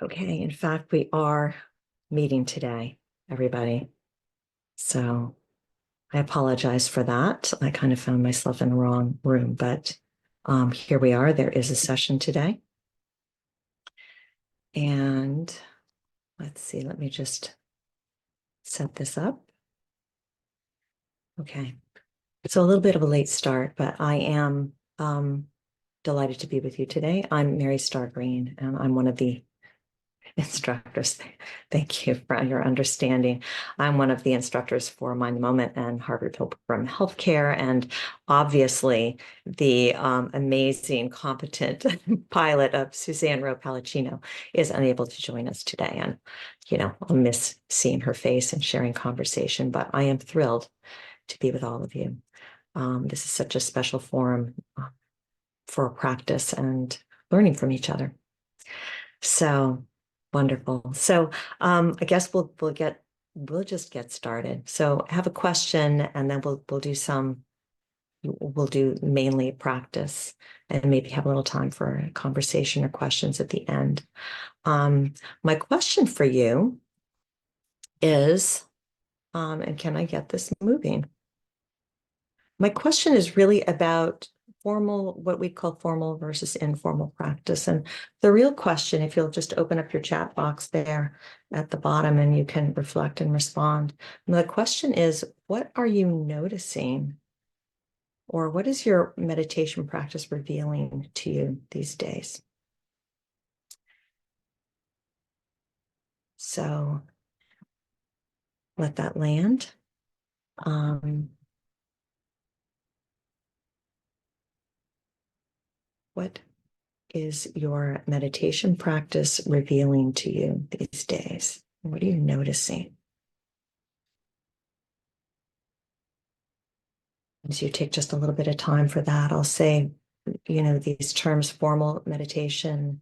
Okay, in fact, we are meeting today, everybody. So I apologize for that. I kind of found myself in the wrong room, but here we are. There is a session today. And let's see, let me just set this up. Okay, so a little bit of a late start, but I am delighted to be with you today. I'm Mary Starr Greene, and I'm one of the instructors. Thank you for your understanding. I'm one of the instructors for Mind the Moment and Harvard Pilgrim Healthcare, and obviously the amazing, competent pilot of Suzanne Rowe Palacino is unable to join us today. And, I'll miss seeing her face and sharing conversation, but I am thrilled to be with all of you. This is such a special forum for practice and learning from each other. So wonderful. So I guess we'll just get started. So I have a question, and then we'll do mainly practice, and maybe have a little time for a conversation or questions at the end. My question for you is, and can I get this moving? My question is really about what we call formal versus informal practice. And the real question, if you'll just open up your chat box there at the bottom and you can reflect and respond. And the question is, what are you noticing? Or what is your meditation practice revealing to you these days? So let that land. What is your meditation practice revealing to you these days? What are you noticing? As you take just a little bit of time for that, I'll say, these terms, formal meditation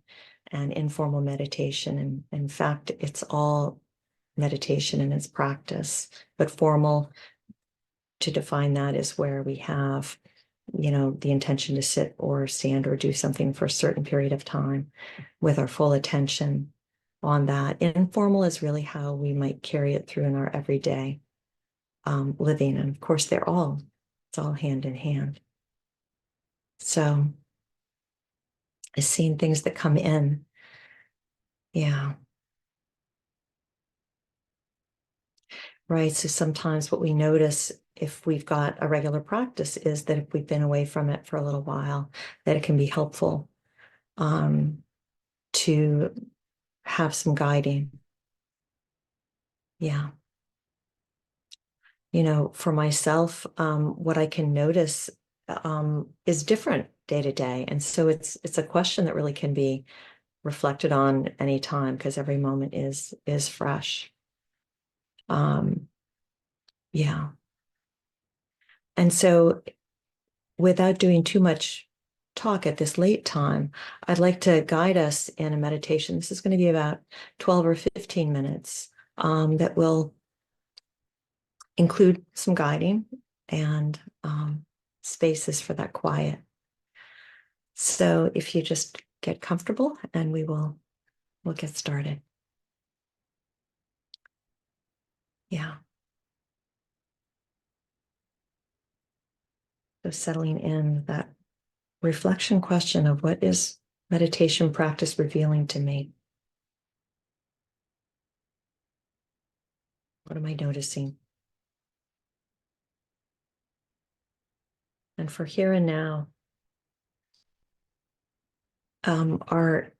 and informal meditation. And in fact, it's all meditation in its practice. But formal, to define that, is where we have, the intention to sit or stand or do something for a certain period of time with our full attention on that. Informal is really how we might carry it through in our everyday living. And of course, it's all hand in hand. So I've seen things that come in. Yeah. Right. So sometimes what we notice if we've got a regular practice is that if we've been away from it for a little while, that it can be helpful to have some guiding. Yeah. For myself, what I can notice is different day to day. And so it's a question that really can be reflected on any time, because every moment is fresh. Yeah. And so without doing too much talk at this late time, I'd like to guide us in a meditation. This is going to be about 12 or 15 minutes that will include some guiding and spaces for that quiet. So if you just get comfortable, and we'll get started. Yeah. So settling in that reflection question of, what is meditation practice revealing to me? What am I noticing? And for here and now, our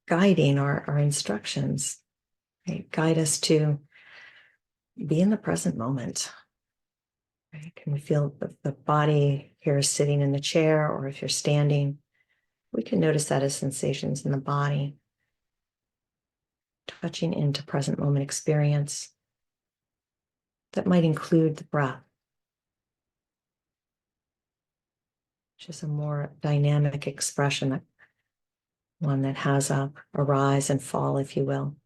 guiding, our instructions, right, guide us to be in the present moment. Right? Can we feel the body here sitting in the chair, or if you're standing, we can notice that as sensations in the body, touching into present moment experience. That might include the breath, which is a more dynamic expression, one that has a rise and fall, if you will.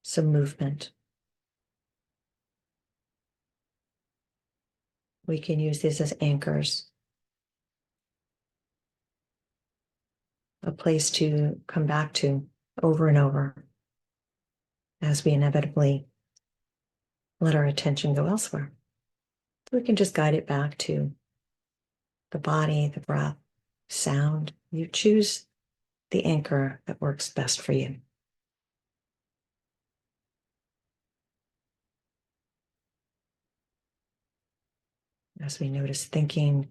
Some movement. We can use these as anchors. a place to come back to over and over as we inevitably let our attention go elsewhere. So we can just guide it back to the body, the breath, sound. You choose the anchor that works best for you. As we notice thinking,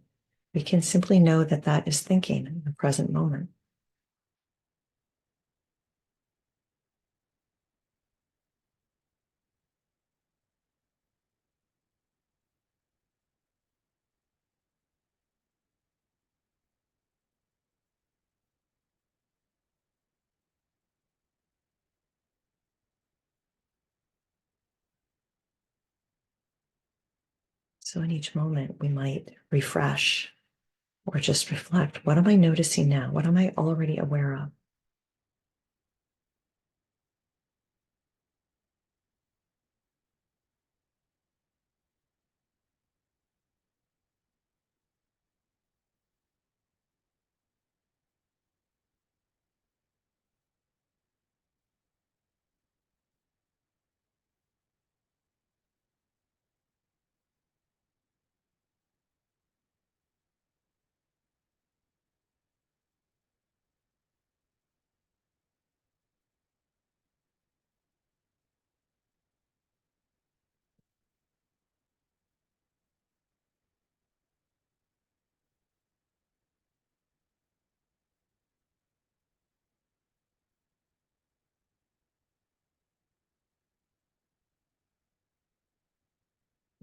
we can simply know that that is thinking in the present moment. So in each moment, we might refresh or just reflect. What am I noticing now? What am I already aware of?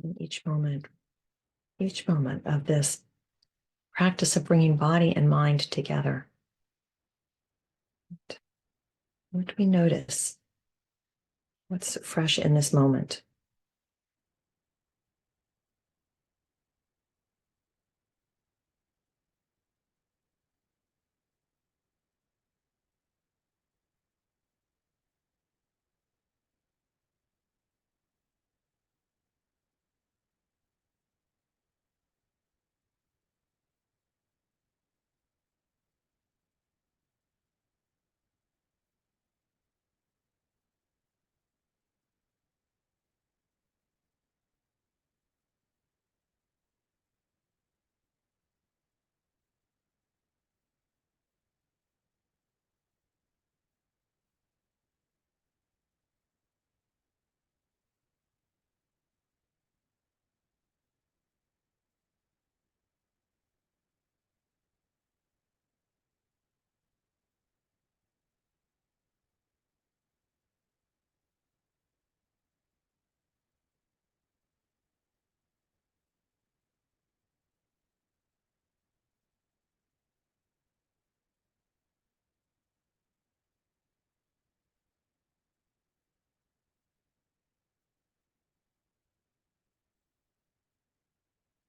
In each moment of this practice of bringing body and mind together, what do we notice? What's fresh in this moment?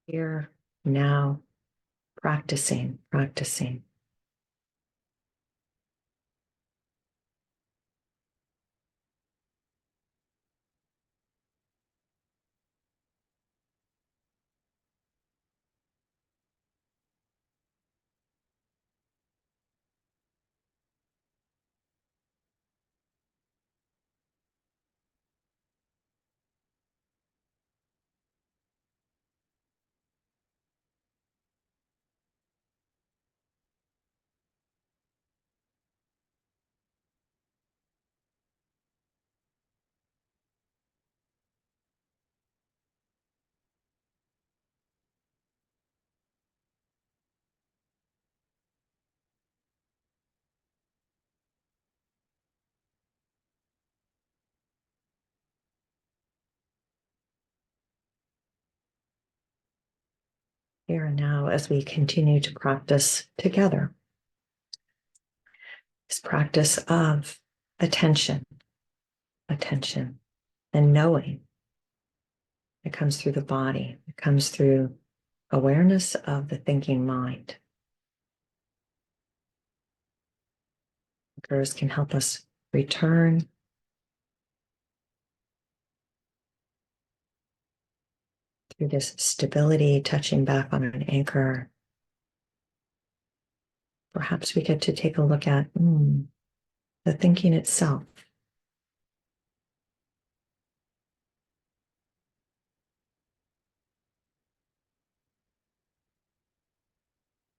Here, now, practicing. Here and now, as we continue to practice together, this practice of attention, and knowing. It comes through the body. It comes through awareness of the thinking mind. Anchors can help us return through this stability, touching back on an anchor. perhaps we get to take a look at the thinking itself.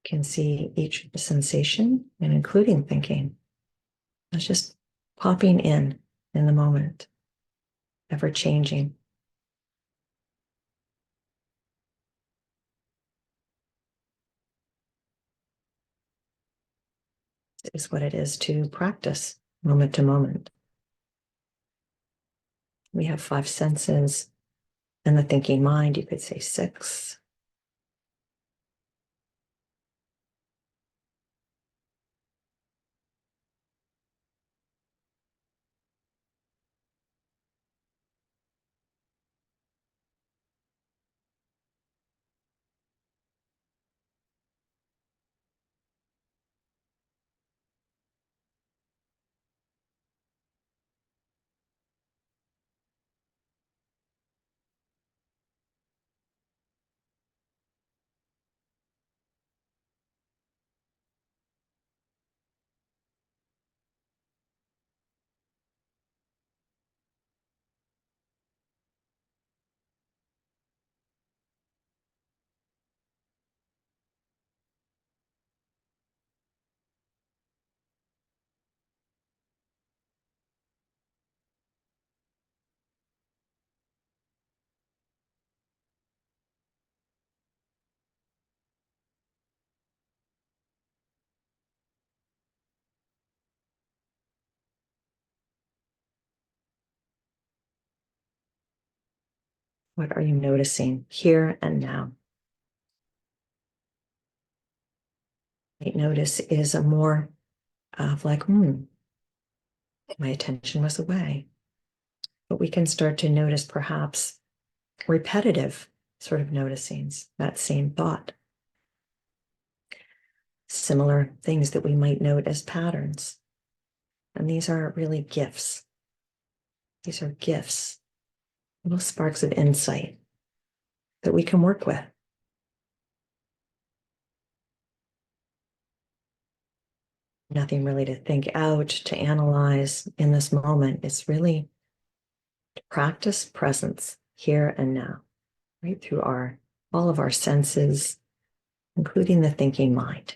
You can see each sensation and including thinking. It's just popping in the moment, ever changing. Is what it is to practice moment to moment. We have 5 senses, and the thinking mind, you could say 6. What are you noticing here and now? Notice is a more of like, my attention was away. But we can start to notice perhaps repetitive sort of noticings, that same thought. Similar things that we might note as patterns. And these are really gifts. These are gifts, little sparks of insight that we can work with. Nothing really to think out, to analyze in this moment. It's really to practice presence here and now, right through all of our senses, including the thinking mind.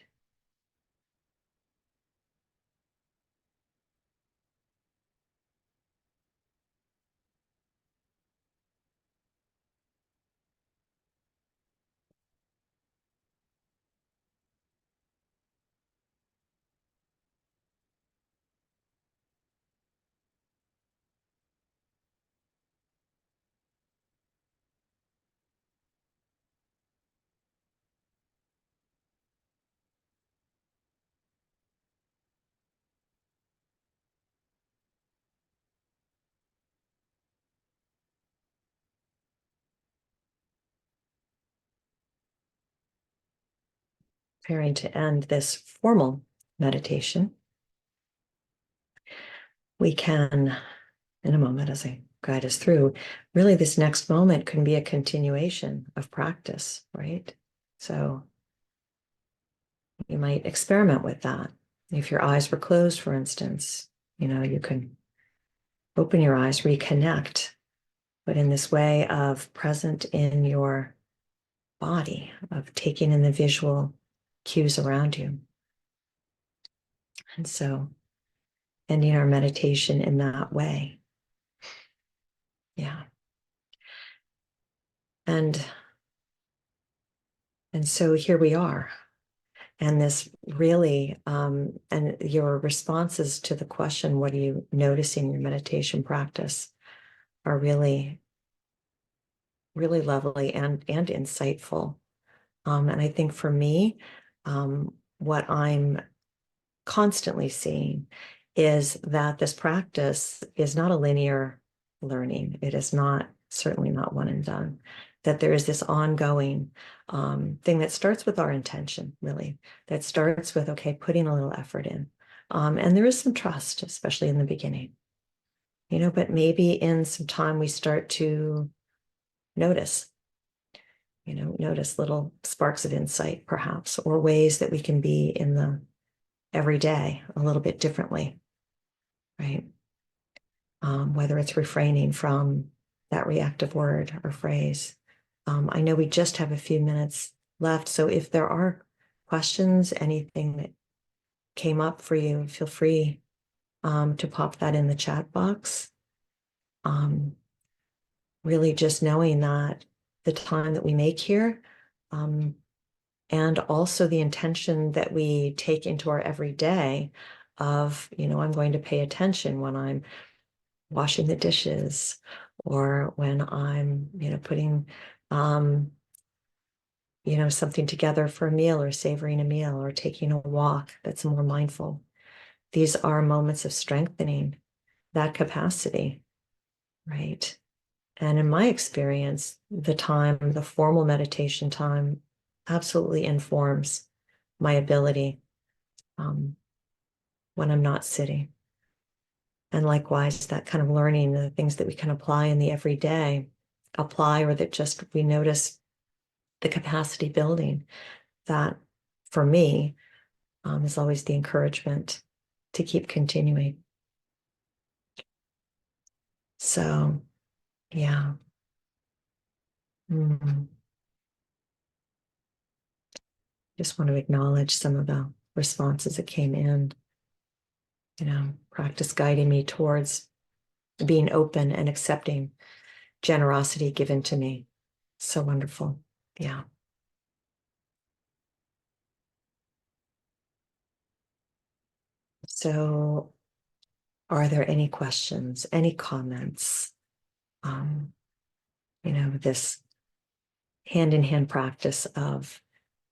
Preparing to end this formal meditation, we can, in a moment as I guide us through, really this next moment can be a continuation of practice, right? So you might experiment with that. If your eyes were closed, for instance, you can open your eyes, reconnect, but in this way of present in your body, of taking in the visual cues around you. And so ending our meditation in that way. Yeah. And so here we are. And this really, and your responses to the question, what are you noticing in your meditation practice, are really, really lovely and insightful. And I think for me, what I'm constantly seeing is that this practice is not a linear learning. It is not, certainly not one and done. That there is this ongoing thing that starts with our intention, really, that starts with, okay, putting a little effort in. And there is some trust, especially in the beginning, but maybe in some time we start to notice, notice little sparks of insight, perhaps, or ways that we can be in the every day a little bit differently, right? Whether it's refraining from that reactive word or phrase. I know we just have a few minutes left, so if there are questions, anything that came up for you, feel free to pop that in the chat box. Really just knowing that the time that we make here, and also the intention that we take into our everyday of, I'm going to pay attention when I'm washing the dishes or when I'm, putting, something together for a meal or savoring a meal or taking a walk that's more mindful. These are moments of strengthening that capacity, right? And in my experience, the formal meditation time absolutely informs my ability when I'm not sitting. And likewise, that kind of learning, the things that we can apply in the everyday, or that just we notice the capacity building, that for me is always the encouragement to keep continuing. So, yeah. Just want to acknowledge some of the responses that came in. Practice guiding me towards being open and accepting generosity given to me. So wonderful. Yeah. So are there any questions, any comments? This hand-in-hand practice of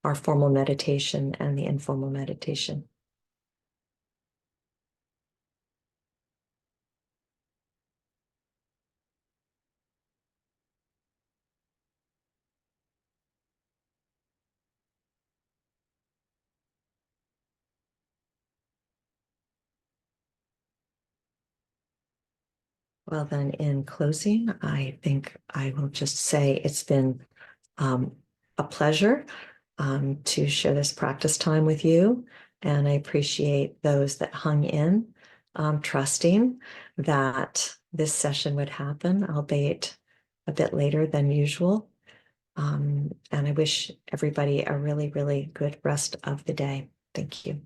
our formal meditation and the informal meditation. Well, then in closing, I think I will just say it's been a pleasure to share this practice time with you. And I appreciate those that hung in, trusting that this session would happen, albeit a bit later than usual. And I wish everybody a really, really good rest of the day. Thank you.